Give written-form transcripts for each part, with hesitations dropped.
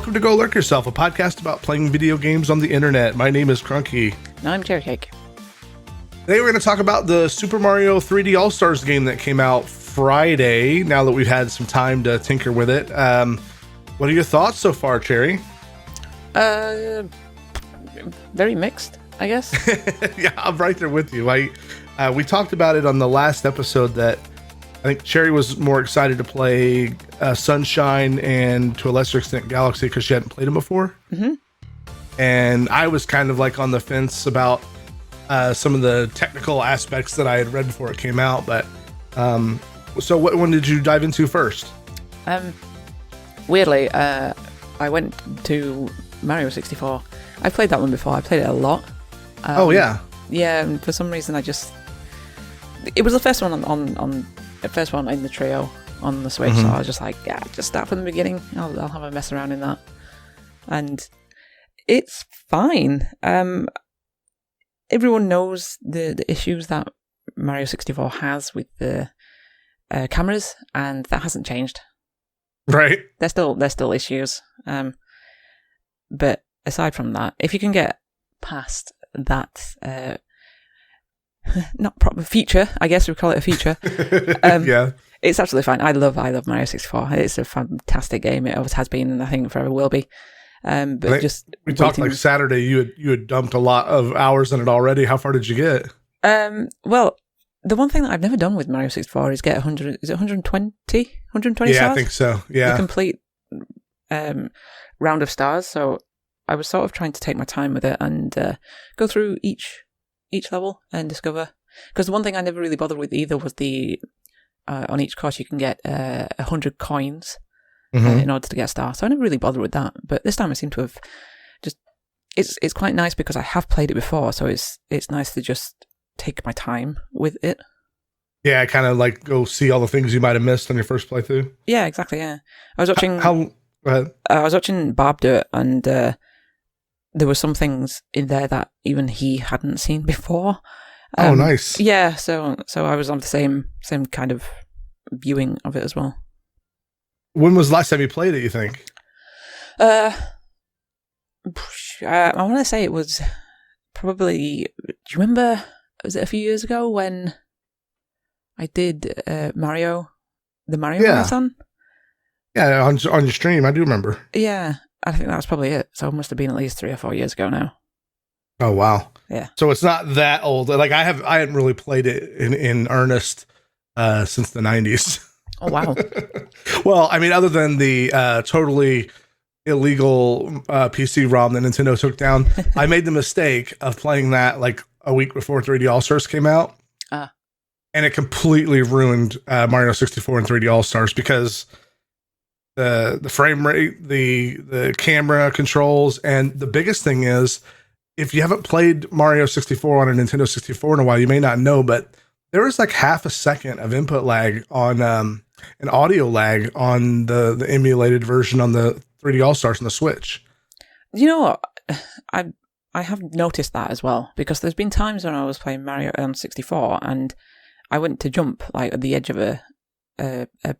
welcome to Go Lurk Yourself, a podcast about playing video games on the internet. My name is Crunky. No, I'm Cherry Cake. Today we're going to talk about the Super Mario 3D All-Stars game that came out Friday, now that we've had some time to tinker with it. What are your thoughts so far, Cherry? Very mixed, I guess. Yeah, I'm right there with you. We talked about it on the last episode that I think Cherry was more excited to play Sunshine and, to a lesser extent, Galaxy because she hadn't played them before. Mm-hmm. And I was kind of like on the fence about some of the technical aspects that I had read before it came out. But so what one did you dive into first? Weirdly, I went to Mario 64. I played that one before. I played it a lot. Oh, yeah. Yeah, and for some reason it was the first one on the first one in the trio on the Switch, so I was just like, yeah, just start from the beginning. I'll have a mess around in that. And it's fine. Everyone knows the issues that Mario 64 has with the cameras, and that hasn't changed. Right. There's still issues. But aside from that, if you can get past that not proper feature, I guess we call it a feature. Yeah, it's absolutely fine. I love Mario 64. It's a fantastic game. It always has been, and I think forever will be. But we talked like Saturday. You had dumped a lot of hours in it already. How far did you get? Well, the one thing that I've never done with Mario 64 is get 100. Is it 120? 120 yeah, stars? I think so. Yeah, the complete round of stars. So I was sort of trying to take my time with it and go through each level and discover. Because the one thing I never really bothered with either was the on each course you can get 100 coins in order to get a star. So I never really bothered with that. But this time I seem to have just. It's quite nice because I have played it before, so it's nice to just take my time with it. Yeah, kind of like go see all the things you might have missed on your first playthrough. Yeah, exactly. Yeah, I was watching. Go ahead. I was watching Bob do it, and there were some things in there that even he hadn't seen before. Oh, nice. Yeah, so I was on the same kind of viewing of it as well. When was the last time you played it, you think? I want to say it was probably. Do you remember? Was it a few years ago when I did Mario Marathon? Yeah, on your stream, I do remember. Yeah, I think that was probably it. So it must have been at least 3 or 4 years ago now. Oh, wow. Yeah. So it's not that old. Like I hadn't really played it in earnest since the 90s. Oh, wow. Well, I mean, other than the totally illegal PC-ROM that Nintendo took down, I made the mistake of playing that like a week before 3D All-Stars came out. And it completely ruined Mario 64 and 3D All-Stars because the frame rate, the camera controls, and the biggest thing is, if you haven't played Mario 64 on a Nintendo 64 in a while, you may not know, but there was like half a second of input lag on an audio lag on the emulated version on the 3D All-Stars on the Switch. You know what? I have noticed that as well, because there's been times when I was playing Mario on 64 and I went to jump like at the edge of a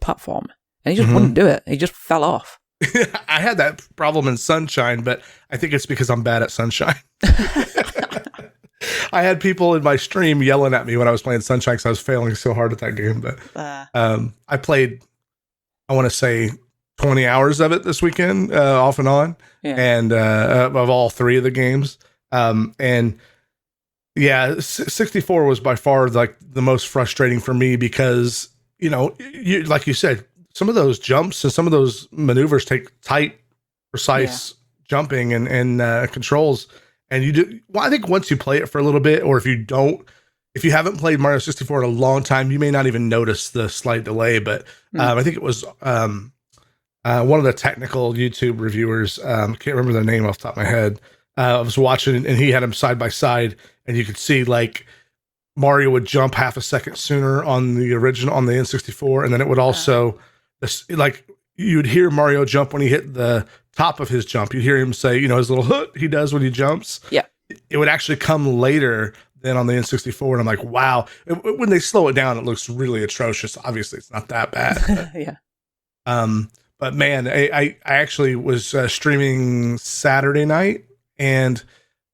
platform and he just wouldn't do it. He just fell off. I had that problem in Sunshine, but I think it's because I'm bad at Sunshine. I had people in my stream yelling at me when I was playing Sunshine because I was failing so hard at that game. But I played, I want to say, 20 hours of it this weekend, off and on, and of all 3 of the games. And yeah, 64 was by far like the most frustrating for me because, you know, like you said, some of those jumps and some of those maneuvers take tight, precise jumping and controls. And you do. Well, I think once you play it for a little bit, or if you haven't played Mario 64 in a long time, you may not even notice the slight delay. But I think it was one of the technical YouTube reviewers. Can't remember their name off the top of my head. I was watching, and he had them side by side, and you could see like Mario would jump half a second sooner on the original on the N64, and then it would also like you'd hear Mario jump when he hit the top of his jump. You'd hear him say, you know, his little hoot he does when he jumps. Yeah, it would actually come later than on the N64, and I'm like, wow. When they slow it down, it looks really atrocious. Obviously, it's not that bad. Yeah. But man, I actually was streaming Saturday night, and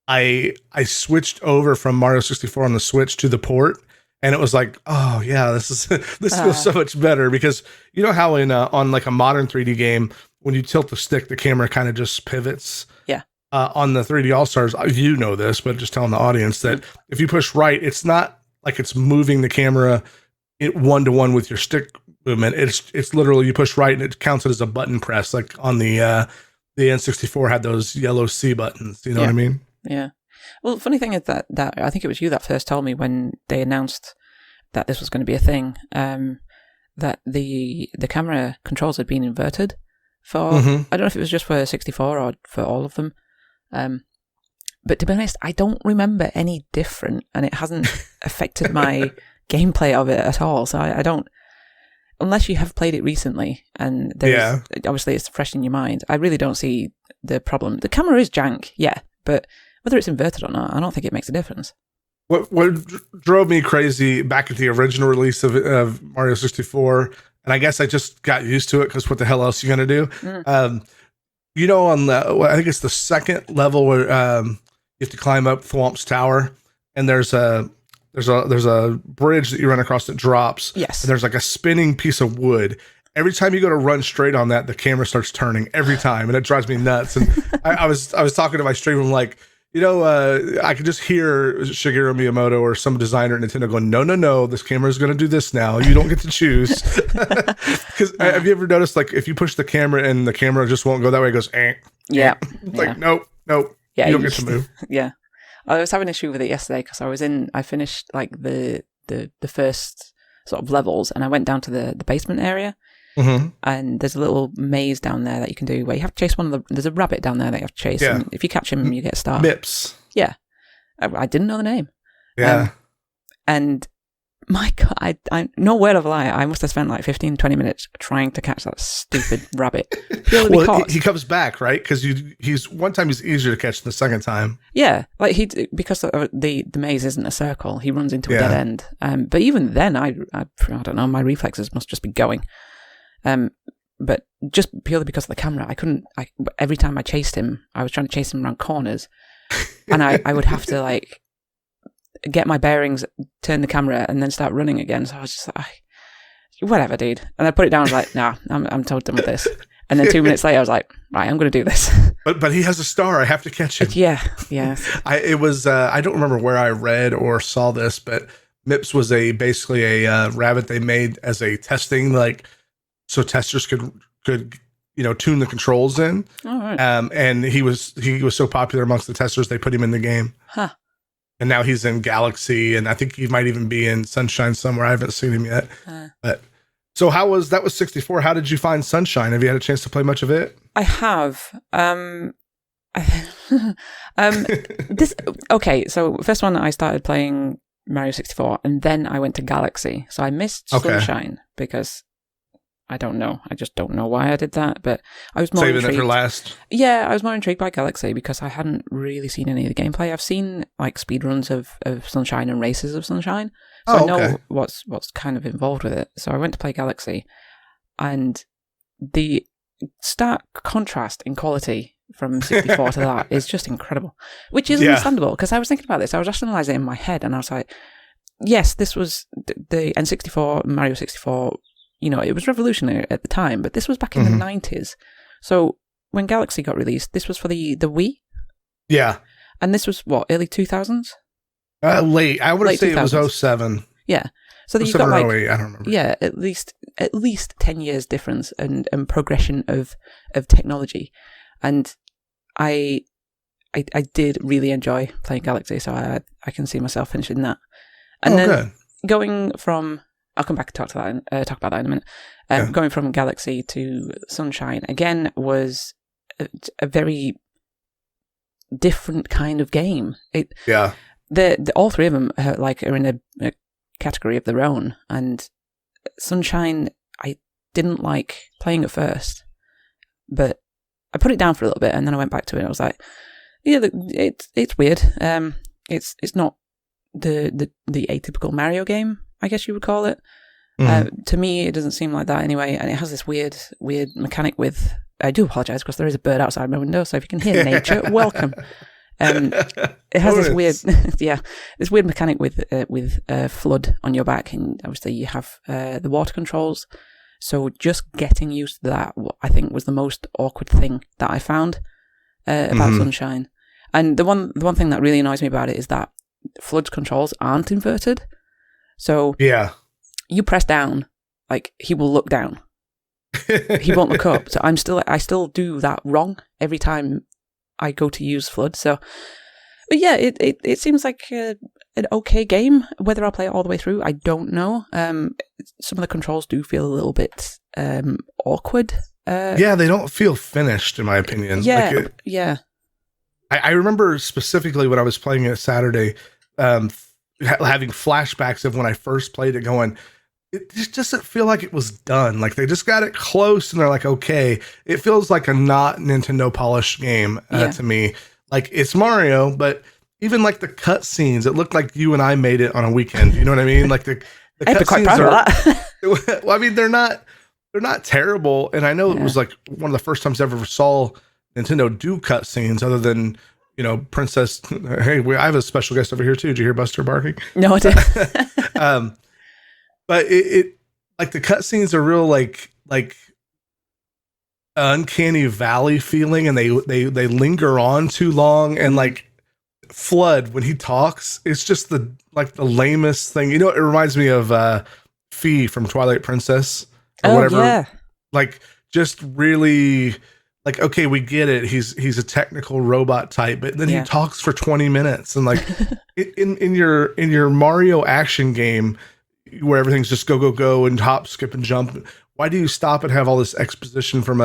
I switched over from Mario 64 on the Switch to the port, and it was like, oh yeah, this feels so much better, because you know how on like a modern 3D game, when you tilt the stick, the camera kind of just pivots. Yeah. On the 3D All-Stars, you know this, but just telling the audience that if you push right, it's not like it's moving the camera one-to-one with your stick movement. It's literally you push right and it counts it as a button press, like on the N64 had those yellow C buttons. You know what I mean? Yeah. Well, funny thing is that I think it was you that first told me when they announced that this was going to be a thing, that the camera controls had been inverted for, I don't know if it was just for 64 or for all of them. But to be honest, I don't remember any different, and it hasn't affected my gameplay of it at all. So I don't, unless you have played it recently and obviously it's fresh in your mind, I really don't see the problem. The camera is jank, yeah, but whether it's inverted or not, I don't think it makes a difference. What drove me crazy back at the original release of Mario 64, and I guess I just got used to it because what the hell else are you going to do? You know, on I think it's the second level where you have to climb up Thwomp's tower, and there's a bridge that you run across that drops. Yes. And there's like a spinning piece of wood. Every time you go to run straight on that, the camera starts turning every time, and it drives me nuts. And I was talking to my stream, I'm like, you know, I could just hear Shigeru Miyamoto or some designer at Nintendo going, no, this camera is going to do this now. You don't get to choose. Because have you ever noticed, like, if you push the camera and the camera just won't go that way, it goes, yeah. Like, nope, yeah, you don't get to move. Yeah. I was having an issue with it yesterday because I finished like the first sort of levels, and I went down to the basement area. Mm-hmm. And there's a little maze down there that you can do where you have to chase there's a rabbit down there that you have to chase. Yeah. And if you catch him, you get a star. Mips. Yeah. I didn't know the name. Yeah. And my God, I no word of a lie, I must have spent like 15, 20 minutes trying to catch that stupid rabbit. Well, he comes back, right? Because he's one time he's easier to catch than the second time. Yeah. Like because the maze isn't a circle, he runs into a dead end. But even then, I don't know, my reflexes must just be going. But just purely because of the camera, every time I chased him, I was trying to chase him around corners, and I would have to like get my bearings, turn the camera, and then start running again. So I was just like, whatever, dude. And I put it down. I was like, nah, I'm totally done with this. And then 2 minutes later, I was like, right, I'm going to do this. But he has a star. I have to catch him. Yeah. I don't remember where I read or saw this, but Mips was basically a rabbit they made as a testing, like, so testers could tune the controls in. All right. And he was so popular amongst the testers, they put him in the game. Huh. And now he's in Galaxy, and I think he might even be in Sunshine somewhere. I haven't seen him yet. But so that was 64. How did you find Sunshine? Have you had a chance to play much of it? I have. Okay, so first one I started playing Mario 64, and then I went to Galaxy. So I missed Sunshine because I don't know. I just don't know why I did that, but I was more intrigued. Saving it for last? Yeah, I was more intrigued by Galaxy because I hadn't really seen any of the gameplay. I've seen like speedruns of Sunshine and races of Sunshine, so I know what's kind of involved with it. So I went to play Galaxy, and the stark contrast in quality from 64 to that is just incredible, which is understandable because I was thinking about this. I was rationalizing it in my head, and I was like, yes, this was the N64, Mario 64, you know, it was revolutionary at the time, but this was back in the 90s. So when Galaxy got released, this was for the Wii? Yeah. And this was, what, early 2000s? Late. I would say 2000s. It was 07. Yeah. So that you've got like, 08, I don't remember. Yeah, at least 10 years difference and progression of technology. And I did really enjoy playing Galaxy, so I can see myself finishing that. And then going from, I'll come back and talk about that in a minute. Going from Galaxy to Sunshine again was a very different kind of game. All three of them are in a category of their own, and Sunshine I didn't like playing at first, but I put it down for a little bit, and then I went back to it. I was like, yeah, it's weird. It's not the atypical Mario game, I guess you would call it. To me, it doesn't seem like that anyway, and it has this weird mechanic with. I do apologize because there is a bird outside my window, so if you can hear nature, welcome. It has this weird, this weird mechanic with flood on your back, and obviously you have the water controls. So just getting used to that, I think, was the most awkward thing that I found about Sunshine. And the one thing that really annoys me about it is that flood's controls aren't inverted. So you press down, like he will look down. He won't look up. So I still do that wrong every time I go to use Flood. So, but yeah, it seems like an okay game. Whether I'll play it all the way through, I don't know. Some of the controls do feel a little bit awkward. Yeah, they don't feel finished, in my opinion. Yeah, I remember specifically when I was playing it Saturday, having flashbacks of when I first played it, going, it just doesn't feel like it was done. Like they just got it close and they're like, okay, it feels like a not Nintendo polished game to me. Like it's Mario, but even like the cutscenes, it looked like you and I made it on a weekend. You know what I mean? Like the cutscenes are, well, I mean, they're not terrible. And I know it was like one of the first times I ever saw Nintendo do cutscenes other than, you know, Princess. Hey, I have a special guest over here too. Did you hear Buster barking? No, I didn't. But it like the cutscenes are real like uncanny valley feeling, and they linger on too long. And like Flood, when he talks, it's just the lamest thing. You know, it reminds me of Fi from Twilight Princess or whatever. Yeah. Like just really like, okay, we get it. He's a technical robot type, but then he talks for 20 minutes, and like in your Mario action game, where everything's just go and hop, skip, and jump. Why do you stop and have all this exposition from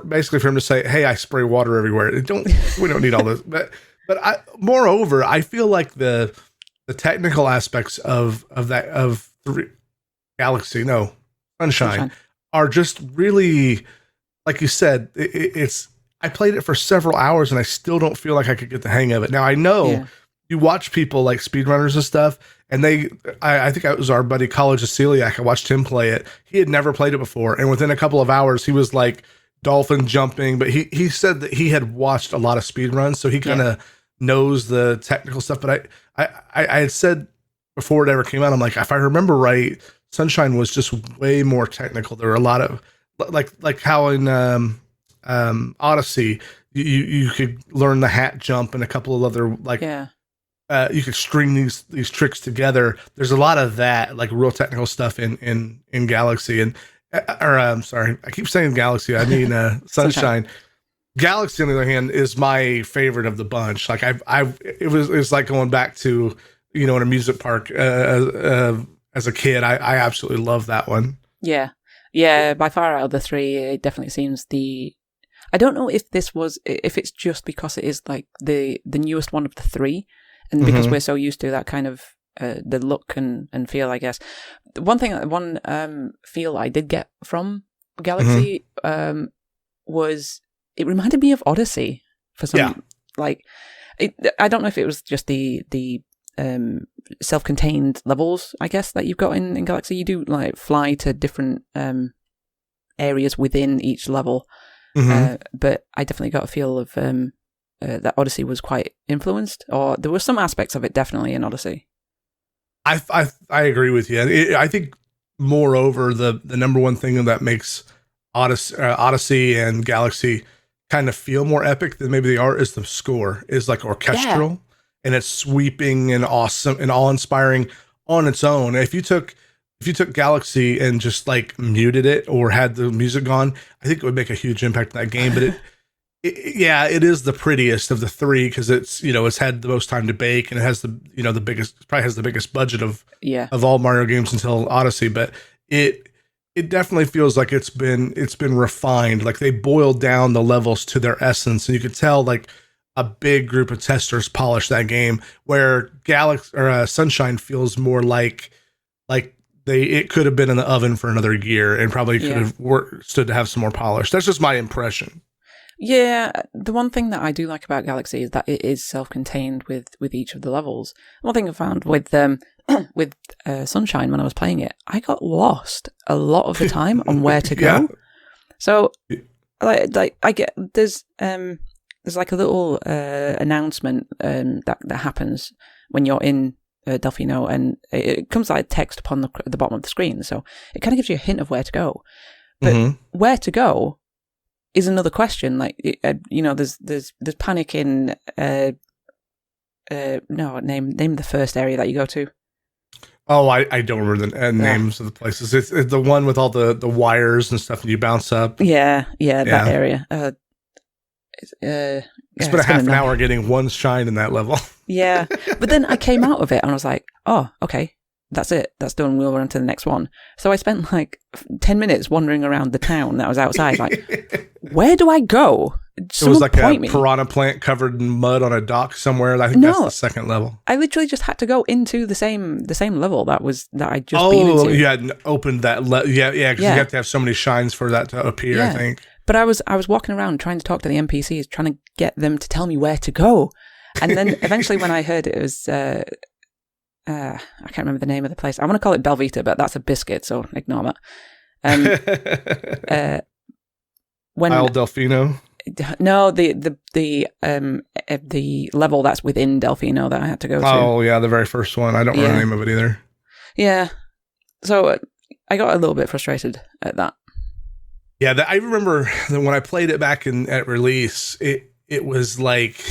basically for him to say, "Hey, I spray water everywhere"? We don't need all this. But moreover, I feel like the technical aspects of Sunshine are just really, like you said, it's. I played it for several hours and I still don't feel like I could get the hang of it. Now I know you watch people like speedrunners and stuff. And I think it was our buddy College of Celiac. I watched him play it. He had never played it before. And within a couple of hours, he was like dolphin jumping. But he said that he had watched a lot of speedruns, so he kind of knows the technical stuff. But I had said before it ever came out, I'm like, if I remember right, Sunshine was just way more technical. There were a lot of, like how in Odyssey, you could learn the hat jump and a couple of other, you could string these tricks together. There's a lot of that, like real technical stuff in Galaxy, and I'm sorry, I keep saying Galaxy. I mean Sunshine. Galaxy, on the other hand, is my favorite of the bunch. Like it was like going back to, you know, in a music park as a kid. I absolutely love that one. Yeah. By far out of the three, it definitely seems I don't know if it's just because it is like the newest one of the three. And because we're so used to that kind of the look and feel, I guess. One feel I did get from Galaxy was it reminded me of Odyssey for some I don't know if it was just the self-contained levels, I guess, that you've got in Galaxy. You do like fly to different areas within each level, but I definitely got a feel of that Odyssey was quite influenced, or there were some aspects of it definitely in Odyssey. I agree with you. I think moreover the number one thing that makes Odyssey and Galaxy kind of feel more epic than maybe they are is the score is like orchestral and it's sweeping and awesome and awe-inspiring on its own. If you took Galaxy and just like muted it or had the music gone, I think it would make a huge impact on that game. But it is the prettiest of the three because it's, you know, it's had the most time to bake and it has the, you know, probably has the biggest budget of all Mario games until Odyssey. But it definitely feels like it's been refined. Like they boiled down the levels to their essence, and you could tell like a big group of testers polished that game. Where Galaxy or Sunshine feels more like it could have been in the oven for another year and probably could have stood to have some more polish. That's just my impression. Yeah, the one thing that I do like about Galaxy is that it is self-contained with each of the levels. One thing I found with Sunshine when I was playing it, I got lost a lot of the time on where to go. Yeah. So, like I get there's like a little announcement that happens when you're in Delfino, and it comes like text upon the bottom of the screen. So it kind of gives you a hint of where to go, but where to go is another question. Like there's panic in name the first area that you go to. Oh, I don't remember the names of the places. It's the one with all the wires and stuff, and you bounce up. Yeah, that area. It's been a half an hour getting one shine in that level. Yeah, but then I came out of it and I was like, oh, okay, that's it. That's done. We'll run to the next one. So I spent like 10 minutes wandering around the town that was outside. Like, where do I go? It was like a piranha plant covered in mud on a dock somewhere. I think that's the second level. I literally just had to go into the same level that I just been into. Oh, you hadn't opened that. Yeah, because you have to have so many shines for that to appear, I think. But I was walking around trying to talk to the NPCs, trying to get them to tell me where to go. And then eventually when I heard it was, I can't remember the name of the place. I want to call it Belvita, but that's a biscuit, so ignore that. When Isle Delfino? No, the level that's within Delfino that I had to go to. Oh, yeah, the very first one. I don't remember the name of it either. Yeah. So I got a little bit frustrated at that. Yeah, I remember that when I played it back at release, it was like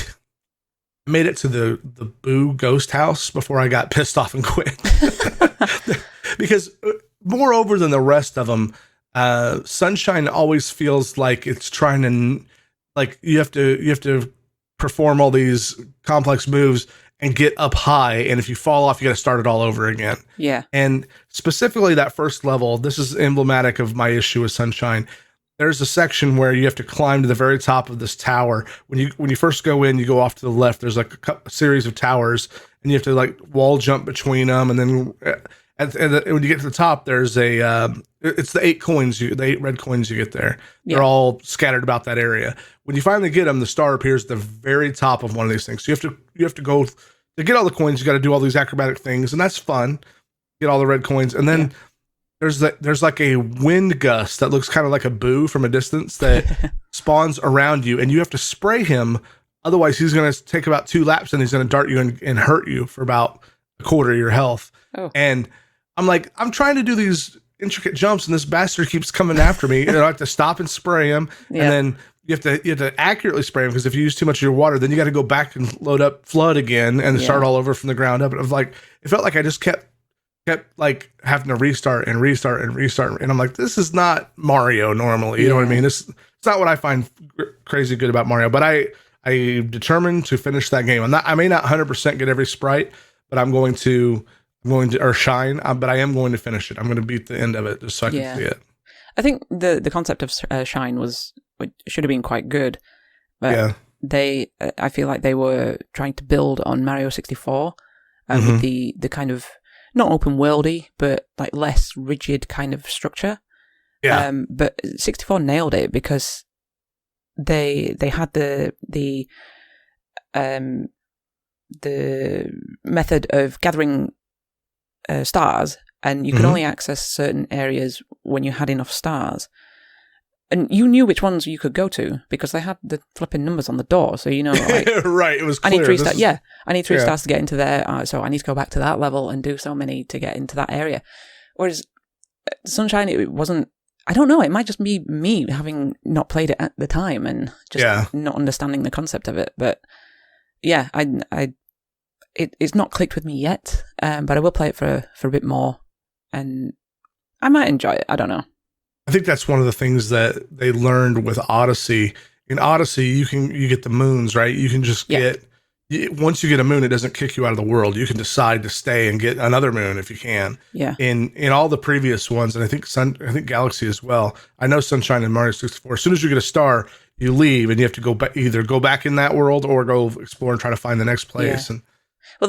I made it to the Boo ghost house before I got pissed off and quit. Because moreover than the rest of them, Sunshine always feels like it's trying to, like you have to perform all these complex moves and get up high, and if you fall off, you got to start it all over again. Yeah. And specifically that first level, this is emblematic of my issue with Sunshine. There's a section where you have to climb to the very top of this tower. When you first go in, you go off to the left. There's like a series of towers, and you have to like wall jump between them. And then when you get to the top, there's it's the 8 red coins you get there. They're all scattered about that area. When you finally get them, the star appears at the very top of one of these things. So you have to go to get all the coins. You got to do all these acrobatic things, and that's fun. Get all the red coins, and then there's like a wind gust that looks kind of like a Boo from a distance that spawns around you, and you have to spray him. Otherwise, he's going to take about 2 laps, and he's going to dart you and hurt you for about a quarter of your health. Oh. And I'm like, I'm trying to do these intricate jumps, and this bastard keeps coming after me. And I have to stop and spray him, and then you have to accurately spray him, because if you use too much of your water, then you got to go back and load up Flood again and start all over from the ground up. And it felt like I just kept like having to restart, and I'm like, this is not Mario normally. You know what I mean? It's not what I find crazy good about Mario. But I determined to finish that game. I may not 100% get every sprite, but I'm going to or shine. But I am going to finish it. I'm going to beat the end of it just so I can see it. I think the concept of shine should have been quite good. But I feel like they were trying to build on Mario 64 with the kind of not open worldy, but like less rigid kind of structure. Yeah. But 64 nailed it, because they had the method of gathering stars, and you could only access certain areas when you had enough stars. And you knew which ones you could go to, because they had the flipping numbers on the door. So, like, right, it was clear. I need 3 stars. I need 3 stars to get into there. So I need to go back to that level and do so many to get into that area. Whereas Sunshine, it wasn't, I don't know, it might just be me having not played it at the time and just not understanding the concept of it. But yeah, it's not clicked with me yet, but I will play it for a bit more, and I might enjoy it. I don't know. I think that's one of the things that they learned with Odyssey. In Odyssey, you get the moons, right? You can just once you get a moon, it doesn't kick you out of the world. You can decide to stay and get another moon if you can. Yeah. In all the previous ones, and I think Galaxy as well. I know Sunshine and Mario 64. As soon as you get a star, you leave, and you have to go either go back in that world or go explore and try to find the next place. Yeah. And well,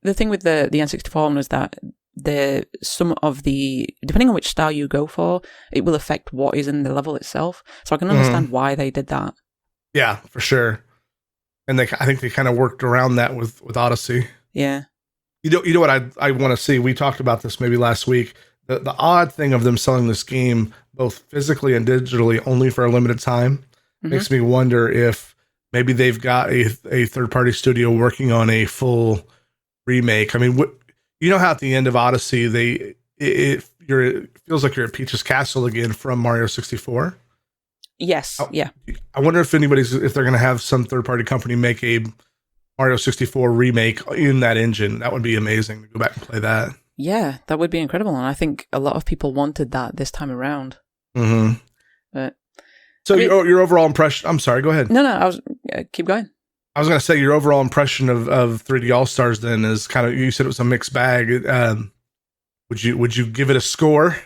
the thing with the N64 one was that depending on which star you go for, it will affect what is in the level itself. So I can understand why they did that. Yeah, for sure. And I think they kind of worked around that with Odyssey. Yeah. You know what I want to see? We talked about this maybe last week. The odd thing of them selling this game both physically and digitally only for a limited time makes me wonder if maybe they've got a third-party studio working on a full remake. I mean, you know how at the end of Odyssey it feels like you're at Peach's Castle again from Mario 64. Yes. Yeah. I wonder if they're going to have some third-party company make a Mario 64 remake in that engine. That would be amazing to go back and play that. Yeah, that would be incredible. And I think a lot of people wanted that this time around. Mm-hmm. But so your overall impression, I'm sorry, go ahead. No, keep going. I was going to say your overall impression of 3D All-Stars then is kind of, you said it was a mixed bag. Would you give it a score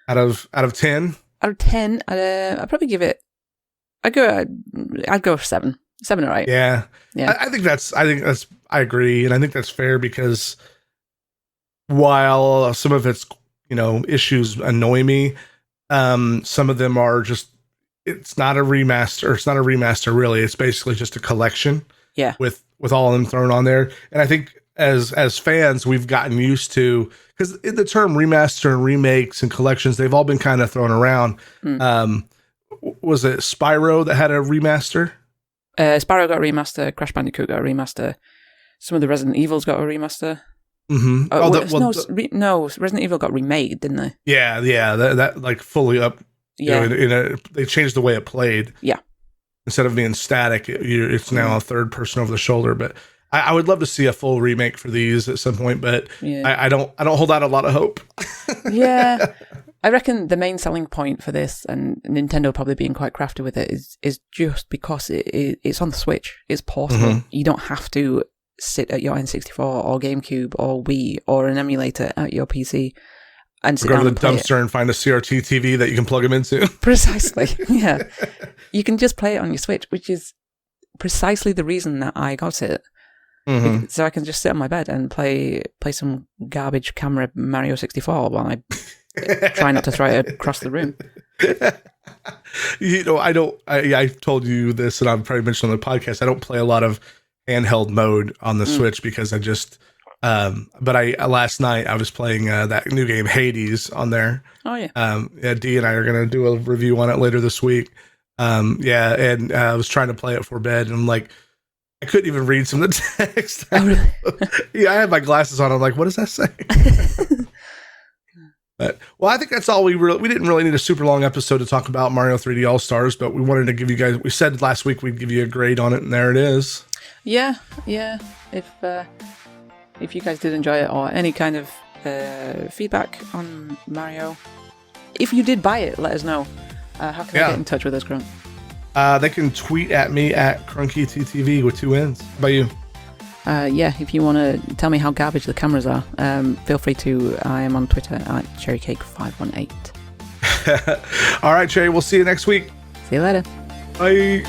out of 10? Out of 10, I'd probably give it, I'd go 7. 7 or 8. Yeah. I think I agree. And I think that's fair because while some of its, issues annoy me, some of them are just, it's not a remaster. It's not a remaster really. It's basically just a collection. Yeah. With all of them thrown on there. And I think as fans, we've gotten used to, because the term remaster and remakes and collections, they've all been kind of thrown around. Was it Spyro that had a remaster? Spyro got a remaster. Crash Bandicoot got a remaster. Some of the Resident Evils got a remaster. Mm-hmm. No, Resident Evil got remade, didn't they? Yeah. That like fully up. Yeah. They changed the way it played. Yeah. Instead of being static, it's now a third person over the shoulder. But I would love to see a full remake for these at some point. But I don't hold out a lot of hope. Yeah. I reckon the main selling point for this, and Nintendo probably being quite crafty with it, is just because it's on the Switch. It's portable. Mm-hmm. You don't have to sit at your N64 or GameCube or Wii or an emulator at your PC and sit down and play it. Go to the dumpster and find a CRT TV that you can plug them into. Precisely, yeah. You can just play it on your Switch, which is precisely the reason that I got it. Mm-hmm. So I can just sit on my bed and play some garbage camera Mario 64 while I try not to throw it across the room. I told you this, and I've probably mentioned on the podcast, I don't play a lot of handheld mode on the Switch because I just, but last night I was playing that new game Hades on there. Oh yeah. Dee and I are going to do a review on it later this week. And I was trying to play it before bed, and I'm like, I couldn't even read some of the text. Oh, really? Yeah, I had my glasses on. I'm like, what does that say? But, well, I think that's all we didn't really need a super long episode to talk about Mario 3D All-Stars, but we wanted to give you guys, we said last week we'd give you a grade on it, and there it is. Yeah. If you guys did enjoy it, or any kind of feedback on Mario, if you did buy it, let us know. How can they get in touch with us, Crunk? They can tweet at me at CrunkyTTV with 2 N's. How about you? If you want to tell me how garbage the cameras are, feel free to. I am on Twitter at CherryCake518. All right, Cherry, we'll see you next week. See you later. Bye.